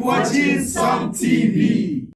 watching Sam TV.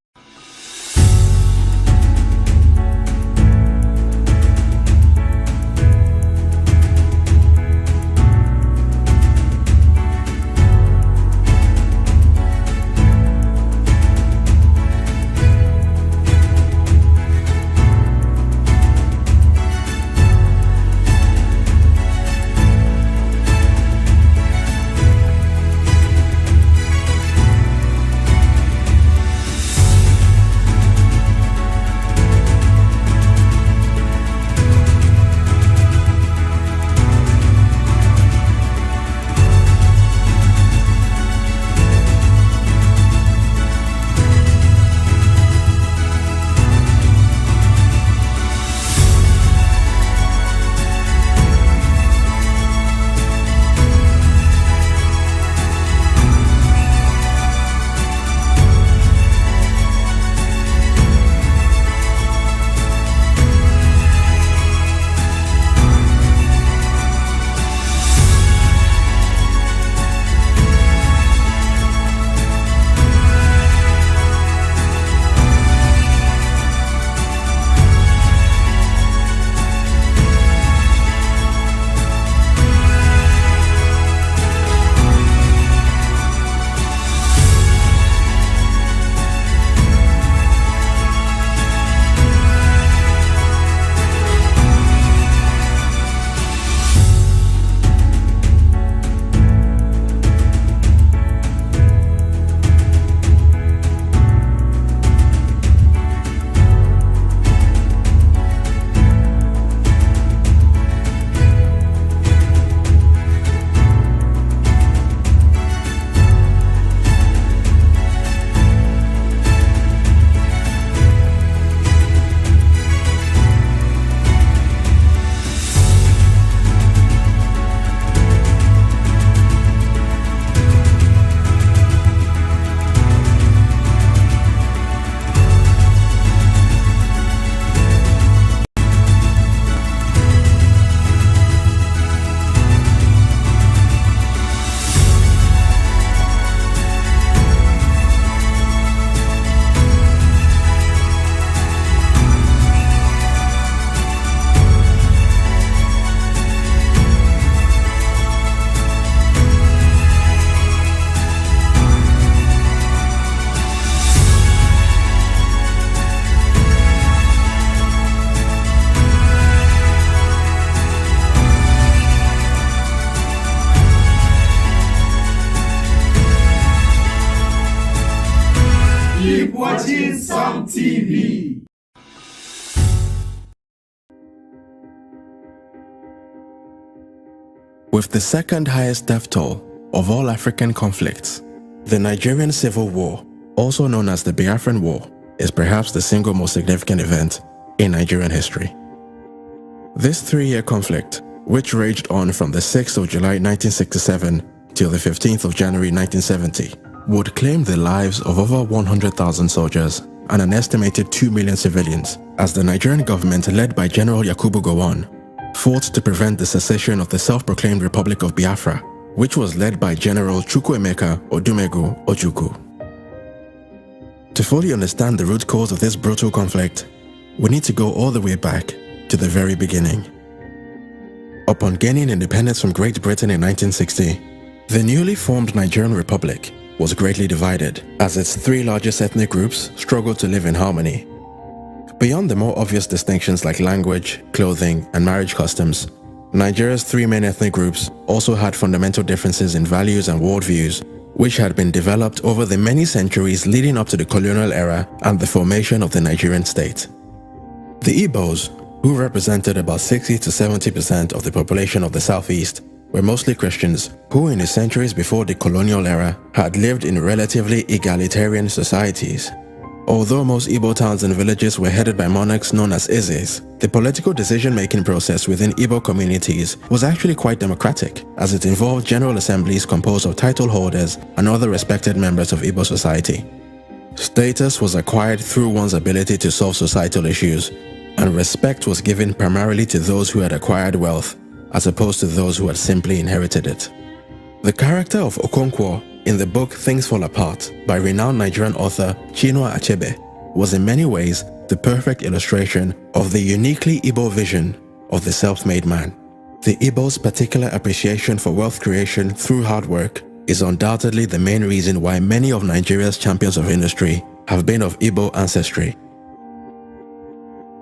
Keep watching Sam TV. With the second highest death toll of all African conflicts, the Nigerian Civil War, also known as the Biafran War, is perhaps the single most significant event in Nigerian history. This three-year conflict, which raged on from the 6th of July 1967 till the 15th of January 1970, would claim the lives of over 100,000 soldiers and an estimated 2 million civilians, as the Nigerian government, led by General Yakubu Gowon, fought to prevent the secession of the self-proclaimed Republic of Biafra, which was led by General Chukwuemeka Odumegu Ojukwu. To fully understand the root cause of this brutal conflict, we need to go all the way back to the very beginning. Upon gaining independence from Great Britain in 1960, the newly formed Nigerian Republic was greatly divided, as its three largest ethnic groups struggled to live in harmony. Beyond the more obvious distinctions like language, clothing, and marriage customs, Nigeria's three main ethnic groups also had fundamental differences in values and worldviews, which had been developed over the many centuries leading up to the colonial era and the formation of the Nigerian state. The Igbos, who represented about 60 to 70% of the population of the southeast, were mostly Christians who in the centuries before the colonial era had lived in relatively egalitarian societies. Although most Igbo towns and villages were headed by monarchs known as Ezes, the political decision-making process within Igbo communities was actually quite democratic, as it involved general assemblies composed of title holders and other respected members of Igbo society. Status was acquired through one's ability to solve societal issues, and respect was given primarily to those who had acquired wealth, as opposed to those who had simply inherited it. The character of Okonkwo in the book Things Fall Apart by renowned Nigerian author Chinua Achebe, was in many ways the perfect illustration of the uniquely Igbo vision of the self-made man. The Igbo's particular appreciation for wealth creation through hard work is undoubtedly the main reason why many of Nigeria's champions of industry have been of Igbo ancestry.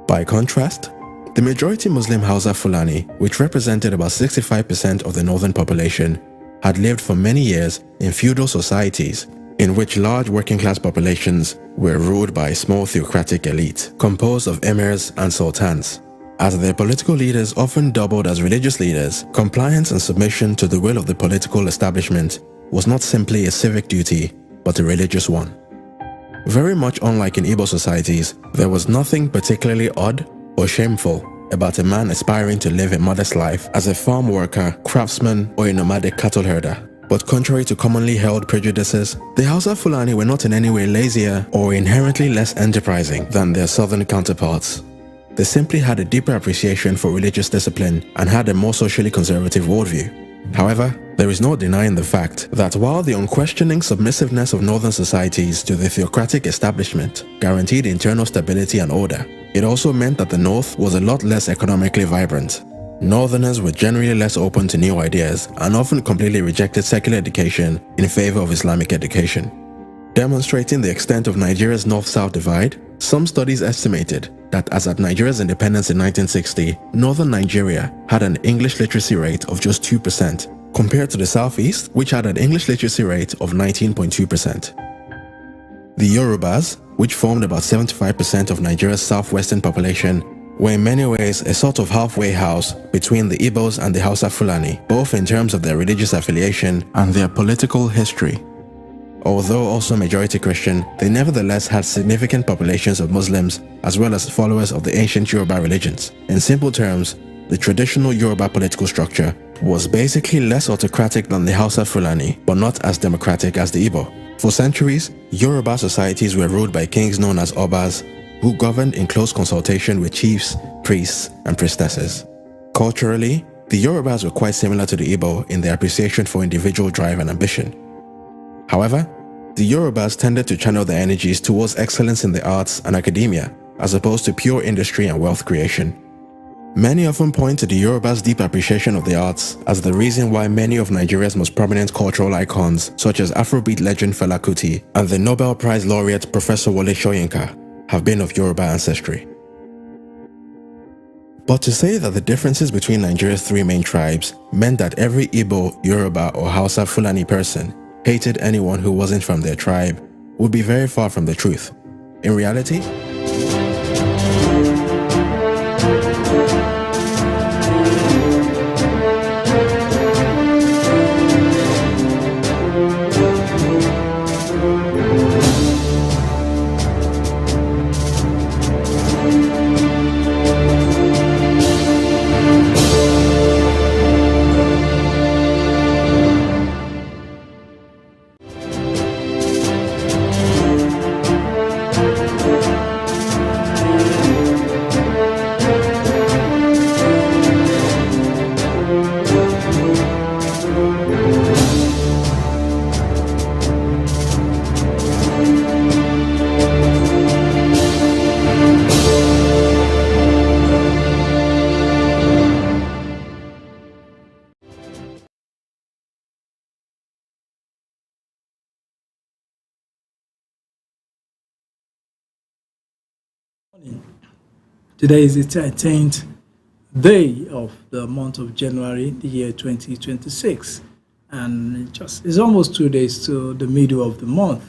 By contrast, the majority Muslim Hausa Fulani, which represented about 65% of the northern population, had lived for many years in feudal societies in which large working-class populations were ruled by a small theocratic elite composed of emirs and sultans. As their political leaders often doubled as religious leaders, compliance and submission to the will of the political establishment was not simply a civic duty, but a religious one. Very much unlike in Igbo societies, there was nothing particularly odd or shameful about a man aspiring to live a modest life as a farm worker, craftsman, or a nomadic cattle herder. But contrary to commonly held prejudices, the Hausa Fulani were not in any way lazier or inherently less enterprising than their southern counterparts. They simply had a deeper appreciation for religious discipline and had a more socially conservative worldview. However, there is no denying the fact that while the unquestioning submissiveness of northern societies to the theocratic establishment guaranteed internal stability and order, it also meant that the North was a lot less economically vibrant. Northerners were generally less open to new ideas and often completely rejected secular education in favor of Islamic education. Demonstrating the extent of Nigeria's North-South divide, some studies estimated that as at Nigeria's independence in 1960, northern Nigeria had an English literacy rate of just 2%, compared to the Southeast, which had an English literacy rate of 19.2%. The Yorubas, which formed about 75% of Nigeria's southwestern population, were in many ways a sort of halfway house between the Igbos and the Hausa Fulani, both in terms of their religious affiliation and their political history. Although also majority Christian, they nevertheless had significant populations of Muslims as well as followers of the ancient Yoruba religions. In simple terms, the traditional Yoruba political structure was basically less autocratic than the Hausa Fulani, but not as democratic as the Igbo. For centuries, Yoruba societies were ruled by kings known as Obas, who governed in close consultation with chiefs, priests, and priestesses. Culturally, the Yorubas were quite similar to the Igbo in their appreciation for individual drive and ambition. However, the Yorubas tended to channel their energies towards excellence in the arts and academia, as opposed to pure industry and wealth creation. Many often point to the Yorubas' deep appreciation of the arts as the reason why many of Nigeria's most prominent cultural icons, such as Afrobeat legend Fela Kuti and the Nobel Prize laureate Professor Wole Soyinka, have been of Yoruba ancestry. But to say that the differences between Nigeria's three main tribes meant that every Igbo, Yoruba, or Hausa Fulani person hated anyone who wasn't from their tribe would be very far from the truth. In reality, Today is the 13th day of the month of January, the year 2026, and it's almost 2 days to the middle of the month,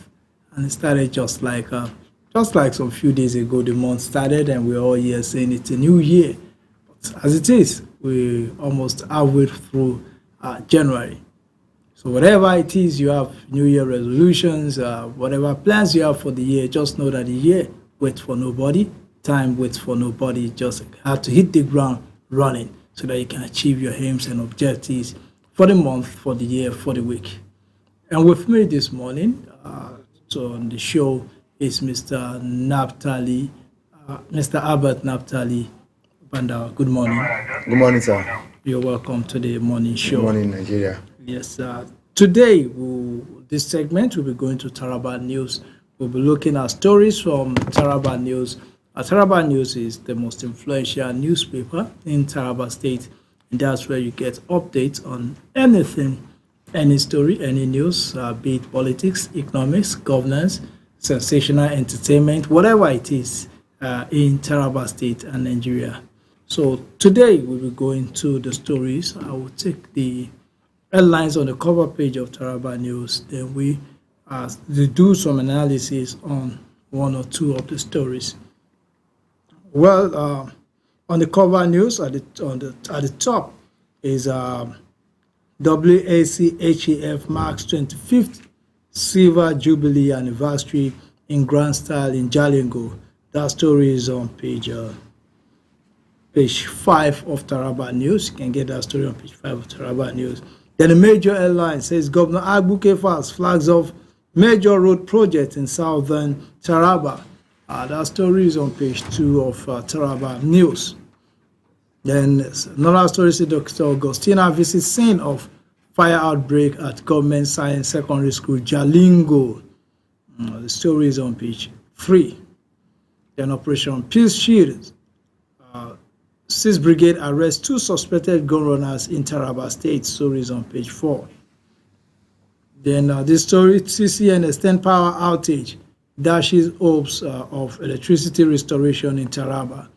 and it started just like some few days ago. The month started, and we're all here saying it's a new year. But as it is, we're almost halfway through January. So whatever it is you have, New Year resolutions, whatever plans you have for the year, just know that the year waits for nobody. Time waits for nobody. Just have to hit the ground running so that you can achieve your aims and objectives for the month, for the year, for the week. And with me this morning, so on the show is Mr. Naphtali, Mr. Albert Naphtali Bandawa. Good morning. Good morning, sir. You're welcome to the morning show. Good morning, Nigeria. Yes, Today, this segment will be going to Taraba News. We'll be looking at stories from Taraba News. Taraba News is the most influential newspaper in Taraba State, and that's where you get updates on anything, any story, any news, be it politics, economics, governance, sensational entertainment, whatever it is in Taraba State and Nigeria. So today we'll be going to the stories. I will take the headlines on the cover page of Taraba News. Then we do some analysis on one or two of the stories. Well, on the cover news at the top is WACHEF marks 25th Silver Jubilee anniversary in grand style in Jalingo. That story is on page 5 of Taraba News. You can get that story on page 5 of Taraba News. Then the major headline says Governor Agbuke flags off major road project in southern Taraba. That story is on page 2 of Taraba News. Then another story says Dr. Augustina visits scene of fire outbreak at Government Science Secondary School, Jalingo. The story is on page 3. Then Operation Peace Shield. 6th Brigade arrests 2 suspected gun runners in Taraba State. Story is on page 4. Then this story, CCN extend power outage, dashes hopes of electricity restoration in Taraba.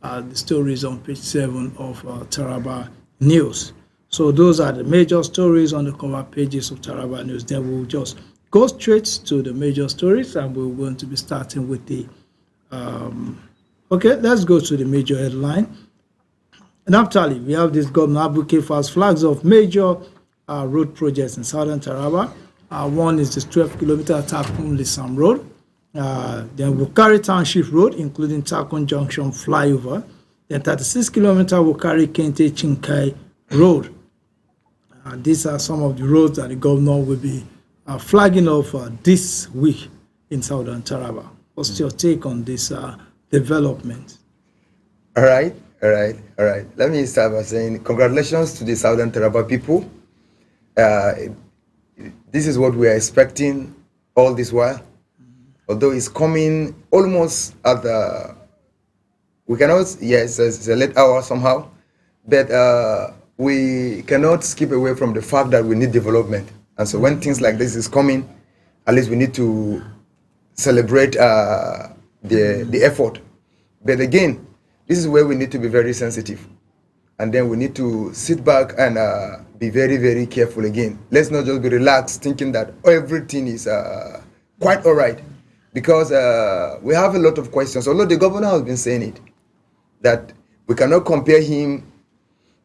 The story is on page 7 of Taraba News. So those are the major stories on the cover pages of Taraba News. Then we'll just go straight to the major stories, and we're going to be starting with the okay, let's go to the major headline. And actually, we have this Governor Agbuke flags of major road projects in southern Taraba. One is the 12-kilometer Takun-Lisam Road. Then Wukari Township Road, including Takun Junction flyover. Then 36-kilometer Wukari Kente Chinkai Road. These are some of the roads that the governor will be flagging off this week in southern Taraba. What's your take on this development? All right. Let me start by saying congratulations to the Southern Taraba people. This is what we are expecting all this while. Although it's coming almost at the, we cannot, yes, it's a late hour somehow, but we cannot skip away from the fact that we need development. And so when things like this is coming, at least we need to celebrate the effort. But again, this is where we need to be very sensitive. And then we need to sit back and be very, very careful again. Let's not just be relaxed thinking that everything is quite all right. Because we have a lot of questions. Although the governor has been saying it, that we cannot compare him,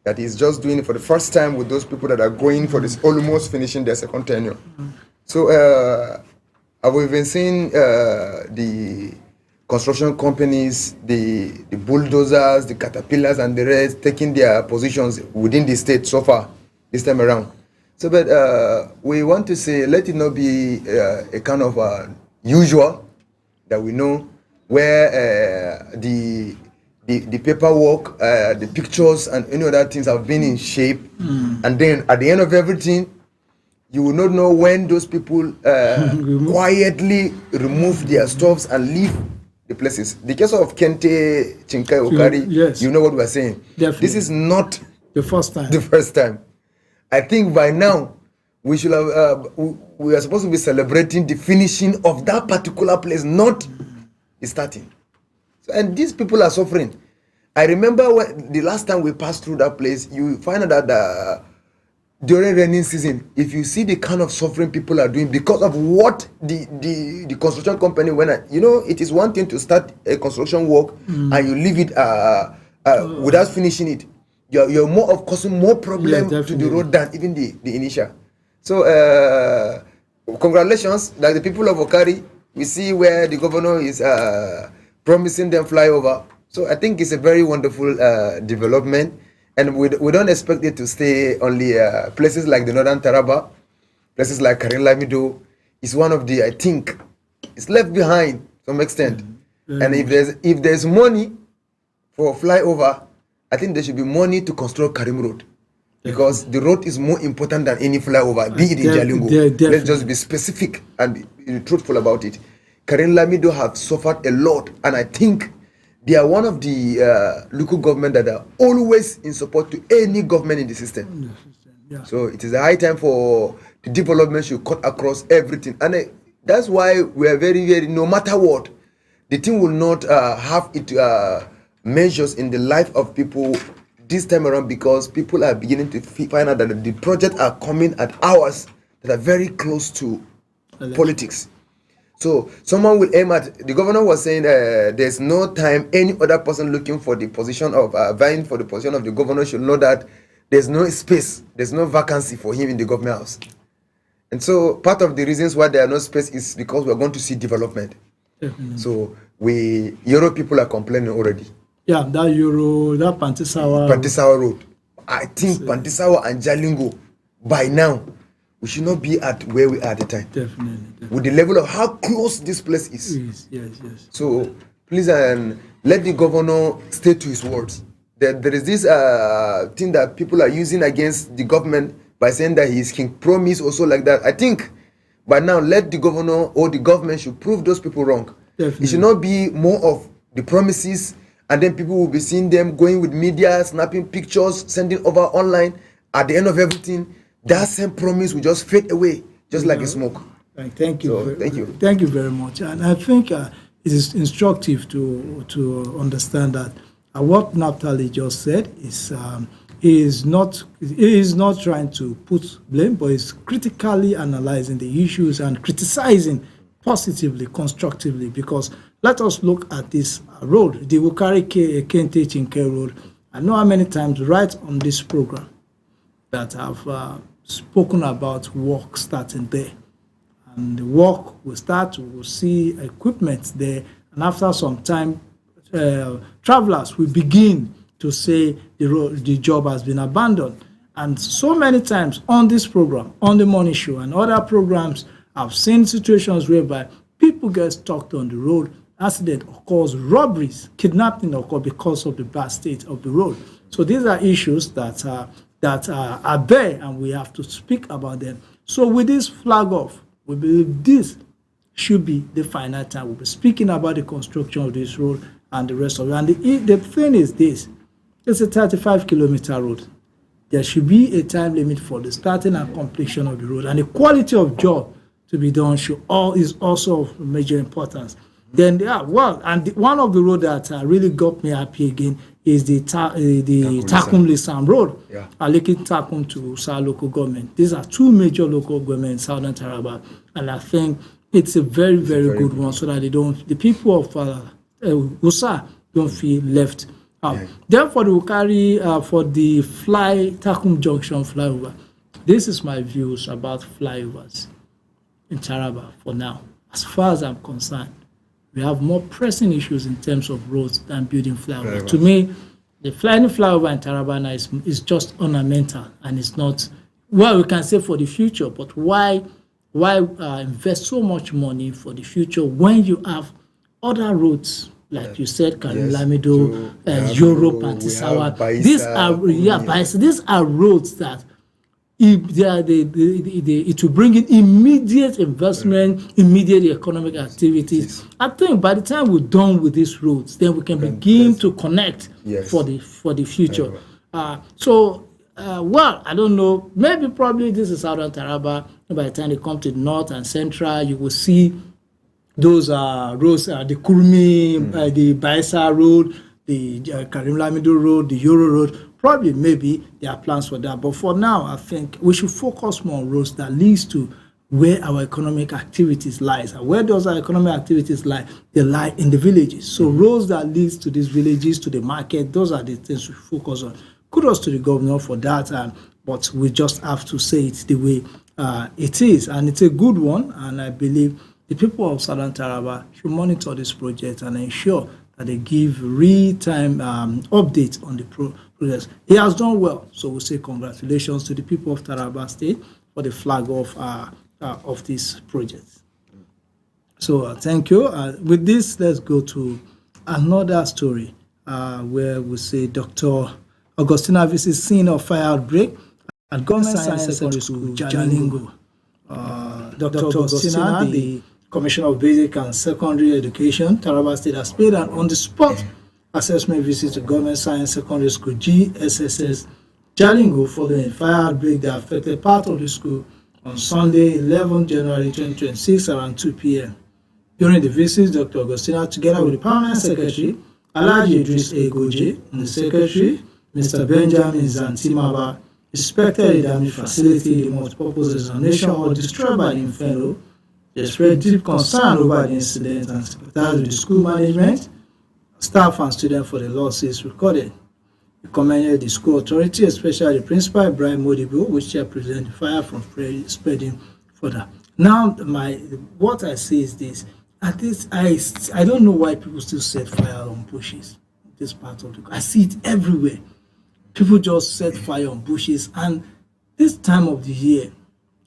that he's just doing it for the first time with those people that are going for this, almost finishing their second tenure. So we've been seeing the construction companies, the bulldozers, the caterpillars, and the rest taking their positions within the state so far this time around. So, but we want to say, let it not be a kind of usual that we know where the paperwork, the pictures, and any other things have been in shape, and then at the end of everything, you will not know when those people quietly remove their stuffs and leave the places. The case of Kente Chinkai Wukari, yes, you know what we're saying. Definitely. This is not the first time. The first time. I think by now we should have. We are supposed to be celebrating the finishing of that particular place, not the starting. So, and these people are suffering. I remember when the last time we passed through that place, you find out that during rainy season, if you see the kind of suffering people are doing because of what the construction company it is one thing to start a construction work and you leave it without finishing it. You're more of causing more problem to the road than even the initial. So congratulations, like the people of Wukari, we see where the governor is promising them flyover. So I think it's a very wonderful development. And we don't expect it to stay only places like the Northern Taraba, places like Karin Lamido. It's one of the, I think, it's left behind to some extent. And if there's money for flyover, I think there should be money to construct Karim Road. because the road is more important than any flyover, be it in Jalingo. Let's just be specific and be truthful about it. Karim Lamido have suffered a lot, and I think they are one of the local government that are always in support to any government in the system. Yeah. So it is a high time for the development should cut across everything, and that's why we are very, very, no matter what, the thing will not have it measures in the life of people this time around, because people are beginning to find out that the projects are coming at hours that are very close to politics. So someone will aim at, the governor was saying there's no time any other person looking for the position of vying for the position of the governor should know that there's no space, there's no vacancy for him in the government house. And so part of the reasons why there are no space is because we're going to see development. Definitely. So Euro people are complaining already. Yeah, that Pantisawa Road. I think Pantisawa and Jalingo, by now, we should not be at where we are at the time. Definitely. With the level of how close this place is. Yes. So please let the governor stay to his words. There is this thing that people are using against the government by saying that he's king promise also like that. I think by now let the governor or the government should prove those people wrong. Definitely. It should not be more of the promises, and then people will be seeing them going with media, snapping pictures, sending over online. At the end of everything, that same promise will just fade away, just like a smoke. Thank you. So, thank you. Thank you very much. And I think it is instructive to understand that what Naphtali just said is he is not trying to put blame, but is critically analyzing the issues and criticizing positively, constructively, because let us look at this road, the Wukari Kente Chinke Road. I know how many times right on this program that I've spoken about work starting there. And the work will start, we'll see equipment there, and after some time, travelers will begin to say the job has been abandoned. And so many times on this program, on the morning show and other programs, I've seen situations whereby people get stuck on the road, accident occurs, robberies, kidnapping occur because of the bad state of the road. So these are issues that are there, and we have to speak about them. So with this flag off, we believe this should be the final time. We'll be speaking about the construction of this road and the rest of it. And the thing is this, it's a 35-kilometer road. There should be a time limit for the starting and completion of the road, and the quality of job to be done is also of major importance. Then one of the roads that really got me happy again is the Takum Lisam Road, linking Takum to Usa local government. These are two major local governments in Southern Taraba, and I think it's a very, very good one, so that the people of Usa don't feel left out. Then for the Wukari, for the Takum Junction flyover, this is my views about flyovers in Taraba for now. As far as I'm concerned, we have more pressing issues in terms of roads than building flyovers. To me, the flying flyover in Taraba now is just ornamental, and it's not, well, we can say for the future, but why invest so much money for the future when you have other roads, like you said, Karim Lamido, Europe, Pantisawa. These are roads that it will bring in immediate investment, immediate economic activities. I think by the time we're done with these roads, then we can begin to connect for the future. Well, I don't know. Maybe probably this is Southern Taraba. By the time they come to the north and central, you will see those roads, the Kurmi, the Baisa Road, the Karim Lamido Road, the Euro Road. Probably, maybe there are plans for that. But for now, I think we should focus more on roads that leads to where our economic activities lies. And where does our economic activities lie? They lie in the villages. So roads that leads to these villages, to the market, those are the things we focus on. Kudos to the governor for that, but we just have to say it the way it is. And it's a good one, and I believe the people of Southern Taraba should monitor this project and ensure that they give real-time updates on the progress. He has done well, so we say congratulations to the people of Taraba State for the flag of this project. So thank you. With this, let's go to another story where we say Dr. Augustina visits scene of fire outbreak at Government Science Secondary School, Jalingo. Dr. Augustina, the Commissioner of Basic and Secondary Education, Taraba State, has paid an on-the-spot assessment visit to Government Science Secondary School, GSSS, Jalingo, following a fire outbreak that affected part of the school on Sunday, 11 January 2026, around 2 p.m. During the visit, Dr. Augustina, together with the Permanent Secretary, Alhaji Idris Egoje, and the Secretary, Mr. Benjamin Zantimaba, inspected the damaged facility, the multipurpose examination hall destroyed by the inferno. They expressed deep concern over the incident and sympathized with the school management, staff, and students for the losses recorded. He commended the school authority, especially the principal, Ibrahim Modibo, which helped prevent the fire from spreading further. Now, what I say is this. At this, I don't know why people still set fire on bushes. This part of the, I see it everywhere. People just set fire on bushes, and this time of the year,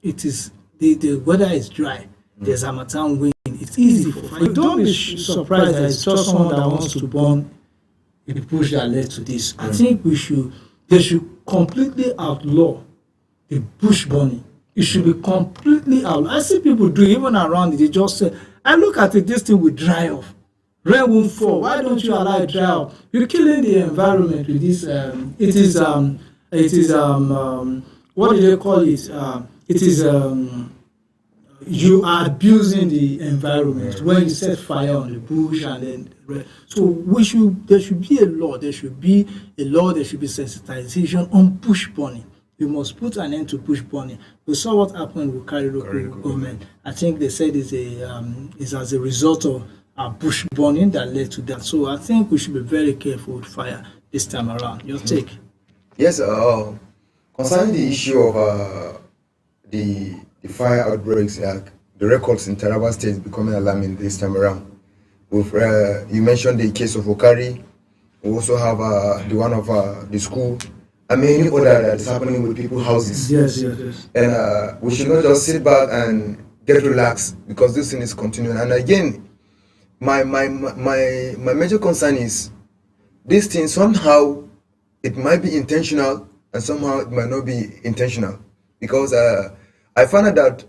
it is the weather is dry. There's Harmattan wind. It's easy for fire. Don't be surprised that it's just someone that wants to burn the bush that led to this. I think they should completely outlaw the bush burning. It should be completely outlawed. I see people do, even around it, they just say, I look at it, this thing will dry off. Rain won't fall. Why don't you allow it dry off? You're killing the environment with this. What do they call it? You are abusing the environment when you set fire on the bush and then. So there should be a law. There should be sensitization on bush burning. We must put an end to bush burning. We saw what happened with Kari local government. I think they said it's as a result of bush burning that led to that. So I think we should be very careful with fire this time around. Your take? Yes, concerning the issue of the fire outbreaks, the records in Taraba State is becoming alarming this time around. You mentioned the case of Okari. We also have the one of the school. And many other that is happening with people's houses. Yes. And we should not just sit back and get relaxed because this thing is continuing. And again, my major concern is this thing somehow it might be intentional and somehow it might not be intentional. Because I found out that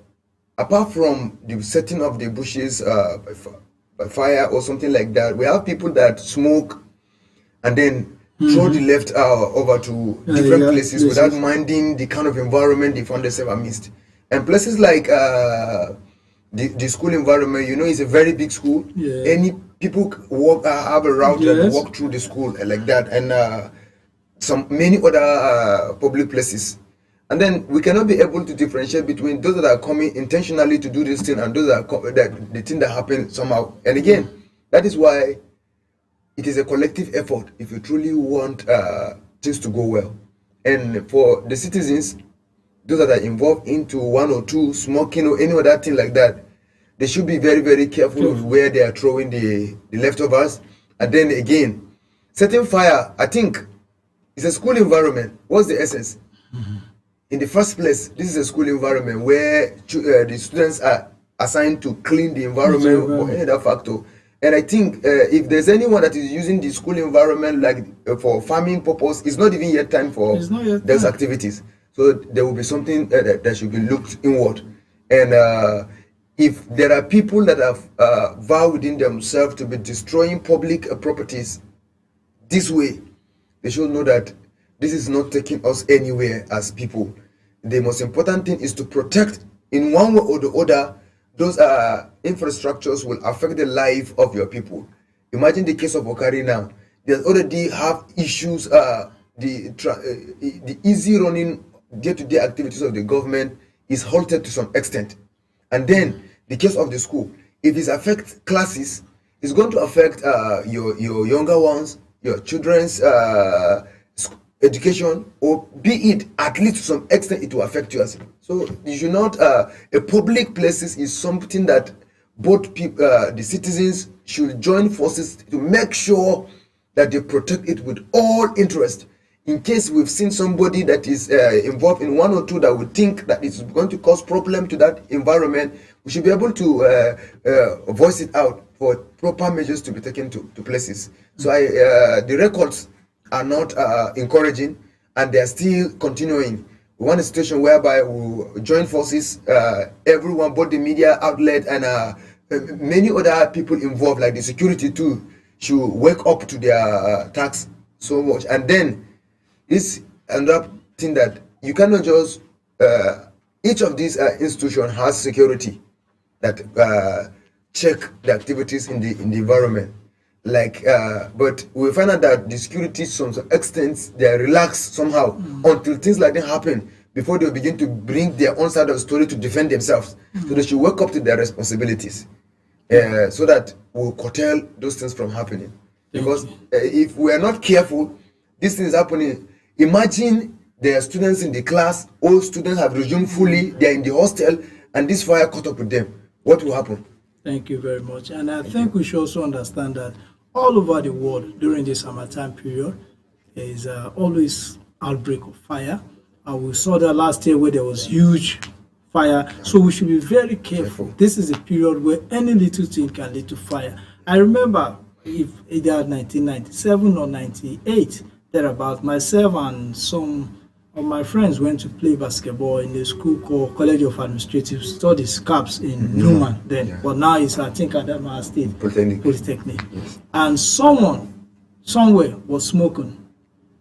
apart from the setting of the bushes by fire or something like that, we have people that smoke and then throw the left over to different places without minding the kind of environment they found themselves amidst. And places like the school environment, it's a very big school. Yeah. Any people have a route and walk through the school like that, and many other public places. And then we cannot be able to differentiate between those that are coming intentionally to do this thing and those that the thing that happened somehow. And again, that is why it is a collective effort if you truly want things to go well. And for the citizens, those that are involved into one or two smoking or any other thing like that, they should be very, very careful with where they are throwing the leftovers. And then again, setting fire, I think, it's a school environment. What's the essence? In the first place, this is a school environment where the students are assigned to clean the environment or any other factor. And I think if there's anyone that is using the school environment like for farming purpose, it's not even yet time for those activities. So there will be something that should be looked inward. And if there are people that have vowed within themselves to be destroying public properties this way, they should know that this is not taking us anywhere as people. The most important thing is to protect in one way or the other. Those infrastructures will affect the life of your people. Imagine the case of Okari now. They already have issues. The easy running day-to-day activities of the government is halted to some extent. And then the case of the school, if it affects classes, it's going to affect your younger ones, your children's education, or be it at least to some extent it will affect you as well. So you should not a public places is something that both people the citizens should join forces to make sure that they protect it with all interest. In case we've seen somebody that is involved in one or two that would think that it's going to cause problem to that environment, we should be able to voice it out for proper measures to be taken to places. So the records are not encouraging, and they are still continuing. We want a situation whereby we join forces, everyone, both the media outlet and many other people involved, like the security too, should wake up to their task so much. And then this another thing that you cannot just each of these institutions has security that check the activities in the environment. Like, but we find out that the security, to some extent, they are relaxed somehow until things like that happen before they begin to bring their own side of the story to defend themselves. So they should wake up to their responsibilities, so that we'll curtail those things from happening. Because if we are not careful, this thing is happening. Imagine there are students in the class, all students have resumed fully, they are in the hostel, and this fire caught up with them. What will happen? Thank you very much. And I think we should also understand that all over the world during the summertime period, there is always outbreak of fire. We saw that last year where there was huge fire. So we should be very careful. This is a period where any little thing can lead to fire. I remember if either 1997 or 98, thereabout, myself and some of my friends went to play basketball in a school called College of Administrative Studies, CAPS, in Newman then. But now it's, I think, Adamawa State Polytechnic. Yes. And someone somewhere was smoking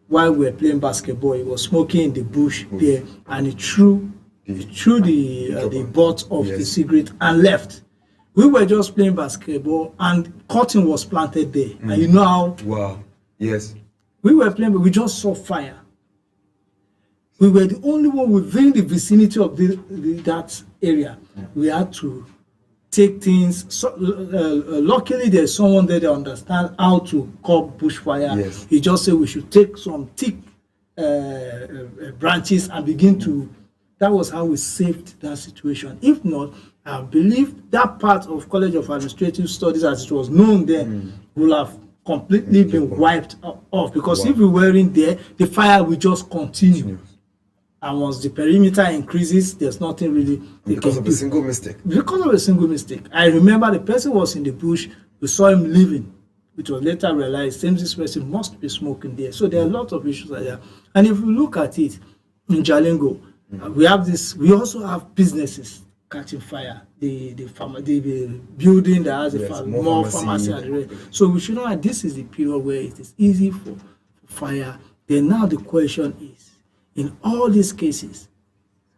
while we were playing basketball. He was smoking in the bush there, and he threw the butt of the cigarette and left. We were just playing basketball, and cotton was planted there. And you know how? Wow. Yes. We were playing, but we just saw fire. We were the only one within the vicinity of that area. We had to take things. So, luckily, there's someone there that understands how to curb bushfire. Yes. He just said we should take some thick branches and begin to. That was how we saved that situation. If not, I believe that part of College of Administrative Studies, as it was known then, will have completely been wiped off. Because if we weren't there, the fire will just continue. And once the perimeter increases, there's nothing really because of a single mistake. Because of a single mistake. I remember the person was in the bush, we saw him leaving, which was later realized this person must be smoking there. So there are a lot of issues like that. And if we look at it in Jalingo, we also have businesses catching fire. The building that has more pharmacy and the rest. So we should know that this is the period where it is easy for fire. Then now the question is, in all these cases,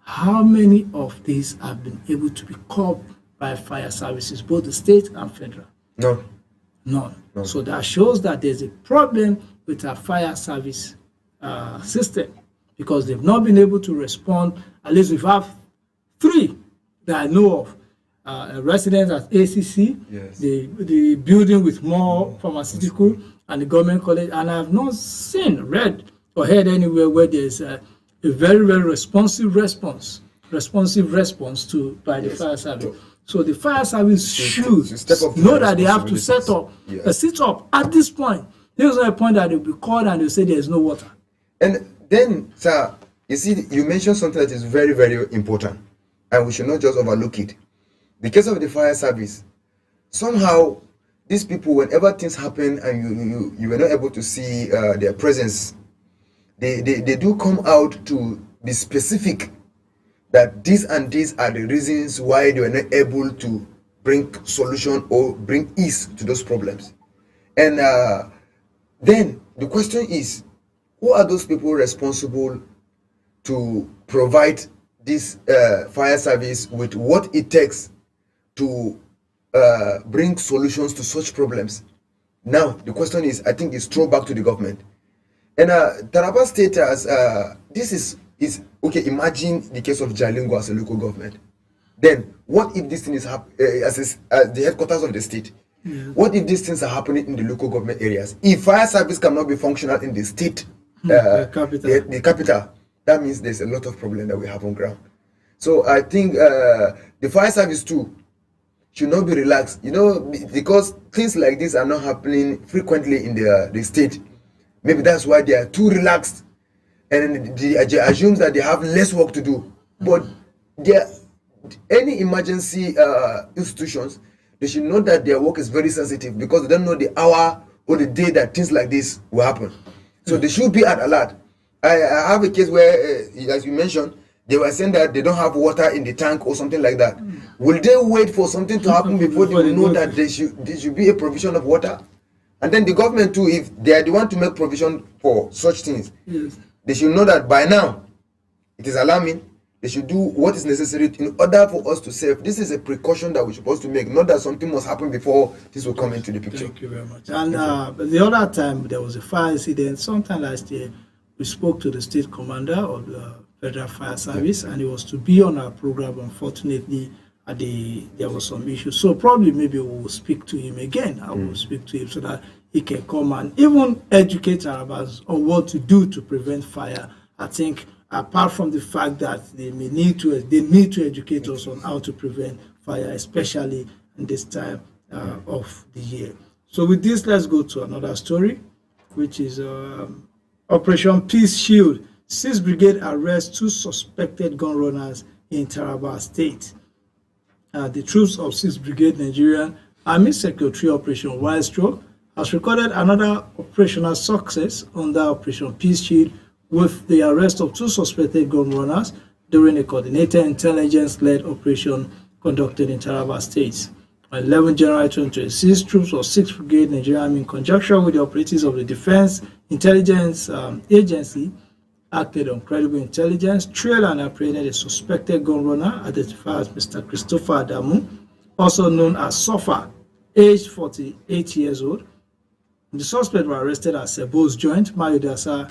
how many of these have been able to be curbed by fire services, both the state and federal? None. So that shows that there's a problem with our fire service system, because they've not been able to respond. At least we have 3 that I know of. A resident at ACC, yes. the building with more pharmaceutical, and the government college. And I have not read or heard anywhere where there's a very, very responsive response to by the fire service. So the fire service should know that they have to set up a sit-up at this point. There's no point that they'll be called and they'll say there's no water. And then, sir, you see, you mentioned something that is very, very important, and we should not just overlook it. The case of the fire service, somehow these people, whenever things happen and you were not able to see their presence, they do come out to be specific that these and these are the reasons why they were not able to bring solution or bring ease to those problems. And then the question is, who are those people responsible to provide this fire service with what it takes to bring solutions to such problems? Now, the question is, I think it's thrown back to the government. And Taraba State has, this is okay, imagine the case of Jalingo as a local government. Then, what if this thing is as the headquarters of the state? What if these things are happening in the local government areas? If fire service cannot be functional in the state, the capital, that means there's a lot of problem that we have on ground. So I think the fire service too should not be relaxed, because things like this are not happening frequently in the state. Maybe that's why they are too relaxed, and they assume that they have less work to do. But any emergency institutions, they should know that their work is very sensitive, because they don't know the hour or the day that things like this will happen. So they should be at alert. I have a case where, as you mentioned, they were saying that they don't have water in the tank or something like that. Will they wait for something to happen before they will know that there should be a provision of water? And then the government too, if they are the one to make provision for such things, Yes. they should know that by now it is alarming. They should do what is necessary in order for us to save. This is a precaution that we're supposed to make, not that something must happen before this will come into the picture. Thank you very much. And the other time there was a fire incident, sometime last year, we spoke to the state commander of the Federal Fire Service, and he was to be on our program. Unfortunately, there was some issues. So probably maybe we will speak to him again. I will speak to him so that he can come and even educate us on what to do to prevent fire. I think apart from the fact that they need to educate us on how to prevent fire, especially in this time of the year. So with this, let's go to another story, which is Operation Peace Shield. 6th Brigade arrests 2 suspected gun runners in Taraba State. The troops of 6th Brigade Nigerian Army Secretary Operation Wild Stroke has recorded another operational success under Operation Peace Shield, with the arrest of 2 suspected gun runners during a coordinated intelligence-led operation conducted in Taraba State. On 11 January 2026, troops of 6th Brigade Nigerian Army, in conjunction with the operatives of the Defense Intelligence Agency, acted on credible intelligence, trailed and apprehended a suspected gun runner identified as Mr. Christopher Adamu, also known as Sofa, aged 48 years old. The suspect was arrested at Sebos Joint, Mayodasa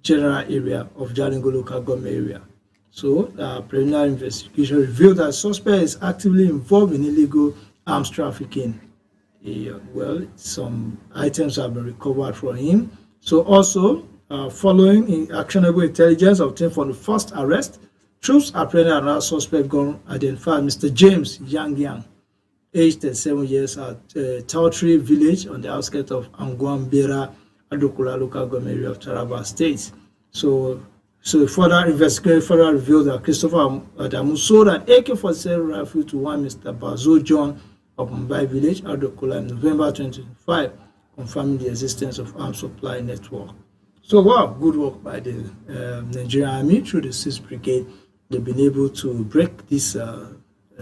General Area of Jalingo Local Government Area. So, preliminary investigation revealed that the suspect is actively involved in illegal arms trafficking. Well, some items have been recovered from him. So, also, following actionable intelligence obtained from the first arrest, troops apprehended another suspect gun identified Mr. James Yang, aged 37 years, at Tautri village on the outskirts of Angwambera, Adokula Local Government Area of Taraba State. So further investigation revealed that Christopher Adamu sold an AK-47 rifle to one Mr. Bazo John of Mumbai village, Adokula, in November 2025, confirming the existence of arms supply network. So, wow, good work by the Nigerian Army through the 6th Brigade. They've been able to break this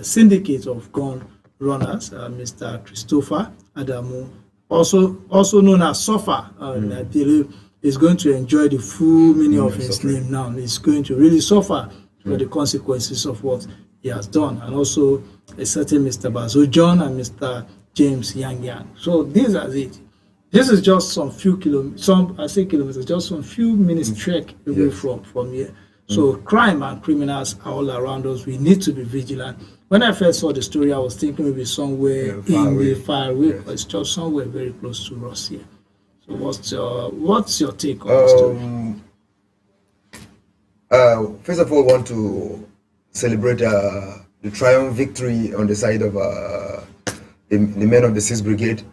syndicate of gun runners, Mr. Christopher Adamu, also known as Sofa. I believe is going to enjoy the full meaning of his name now. He's going to really suffer for the consequences of what he has done. And also a certain Mr. Bazo John and Mr. James Yang. So these are it. This is just some few kilometers, just some few minutes trek away from here. So crime and criminals are all around us. We need to be vigilant. When I first saw the story, I was thinking maybe somewhere far away, but it's just somewhere very close to us here. So what's your take on the story? First of all, I want to celebrate the triumph victory on the side of the men of the 6th Brigade,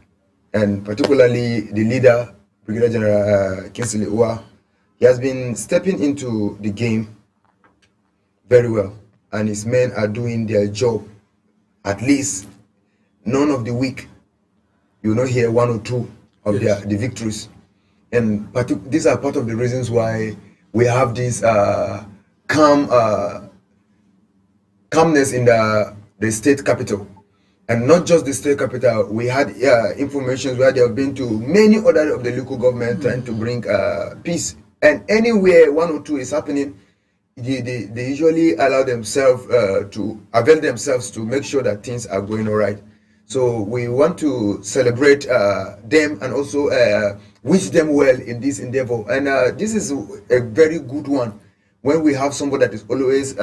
and particularly the leader, Brigadier General Kingsley Uwa. He has been stepping into the game very well, and his men are doing their job. At least none of the week you will not hear 1 or 2 of the victories, and these are part of the reasons why we have this calmness in the state capital. And not just the state capital, we had information where they have been to many other of the local government trying to bring peace. And anywhere 1 or 2 is happening, they usually allow themselves to avail themselves to make sure that things are going all right. So we want to celebrate them and also wish them well in this endeavor. And this is a very good one when we have somebody that is always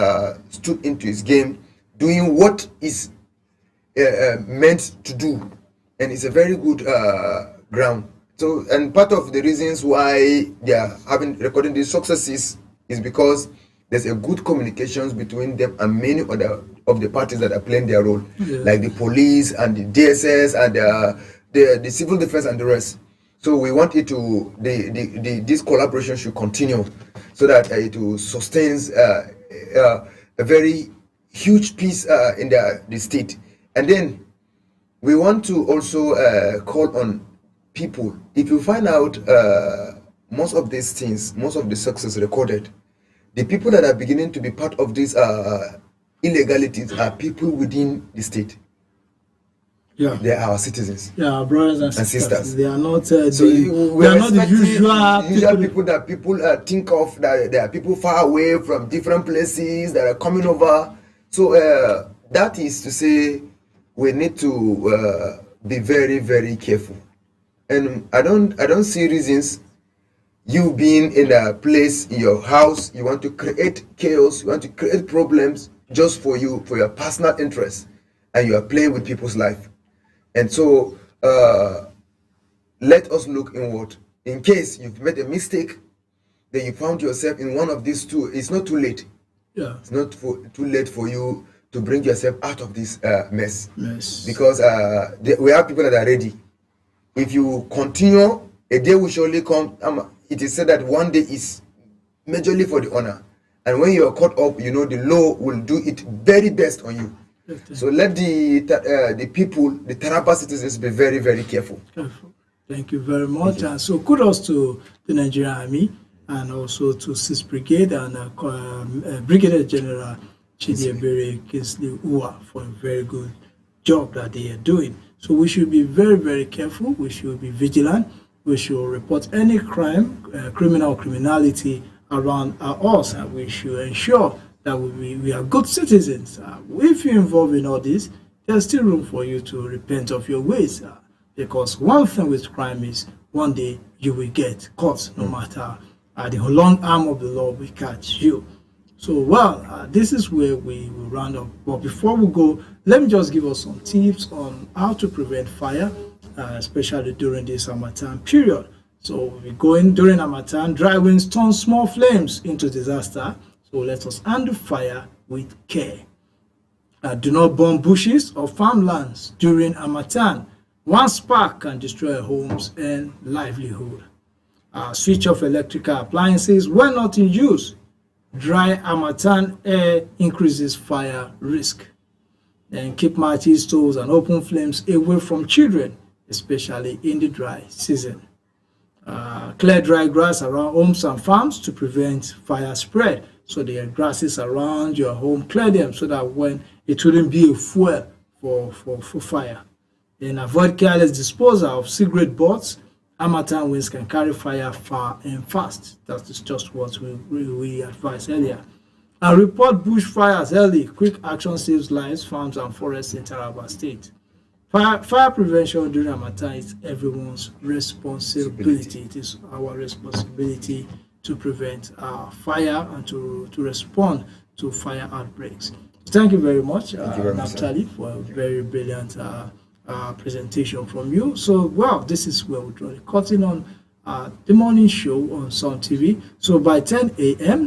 stood into his game, doing what is meant to do, and it's a very good ground. So, and part of the reasons why they are recording these successes is because there's a good communications between them and many other of the parties that are playing their role, like the police and the DSS and the civil defense and the rest. So we want it to this collaboration should continue, so that it will sustain a very huge peace in the state. And then we want to also call on people. If you find out most of these things, most of the success recorded, the people that are beginning to be part of these illegalities are people within the state. Yeah. They are our citizens. Yeah, our brothers and sisters. They are not So they are not the usual people that people think of, that there are people far away from different places that are coming over. So that is to say, we need to be very, very careful. And I don't see reasons you being in a place in your house, you want to create chaos, you want to create problems just for you, for your personal interest, and you are playing with people's life. And so let us look inward. In case you've made a mistake, then you found yourself in one of these two, it's not too late. Yeah. It's not too late for you to bring yourself out of this mess. Yes. Because we have people that are ready. If you continue, a day will surely come. It is said that one day is majorly for the honor. And when you are caught up, you know, the law will do it very best on you. So let the people, the Taraba citizens, be very, very careful. Thank you very much. And so kudos to the Nigerian Army and also to 6th Brigade and Brigadier General Chidiebere Kingsley Uwa for a very good job that they are doing. So we should be very, very careful. We should be vigilant. We should report any crime, criminality around us, and we should ensure that we are good citizens. If you're involved in all this, there's still room for you to repent of your ways. Because one thing with crime is one day you will get caught, no matter the long arm of the law will catch you. So, well, this is where we will round up. But before we go, let me just give us some tips on how to prevent fire, especially during this Harmattan period. So, we're going during Harmattan, dry winds turn small flames into disaster. So let us handle fire with care. Do not burn bushes or farmlands during Harmattan. One spark can destroy homes and livelihood. Switch off electrical appliances when not in use. Dry Harmattan air increases fire risk. And keep matches, stoves, and open flames away from children, especially in the dry season. Clear dry grass around homes and farms to prevent fire spread. So there are grasses around your home, clear them so that when it wouldn't be a fuel for fire. Then avoid careless disposal of cigarette butts. Harmattan winds can carry fire far and fast. That is just what we advised earlier. And report bushfires early. Quick action saves lives, farms, and forests in Taraba State. Fire prevention during Harmattan is everyone's responsibility. It is our responsibility to prevent fire and to respond to fire outbreaks. Thank you very much, Naphtali, for a very brilliant presentation from you. So, well, this is where we draw the curtain on the morning show on Sun TV. So by 10 a.m.,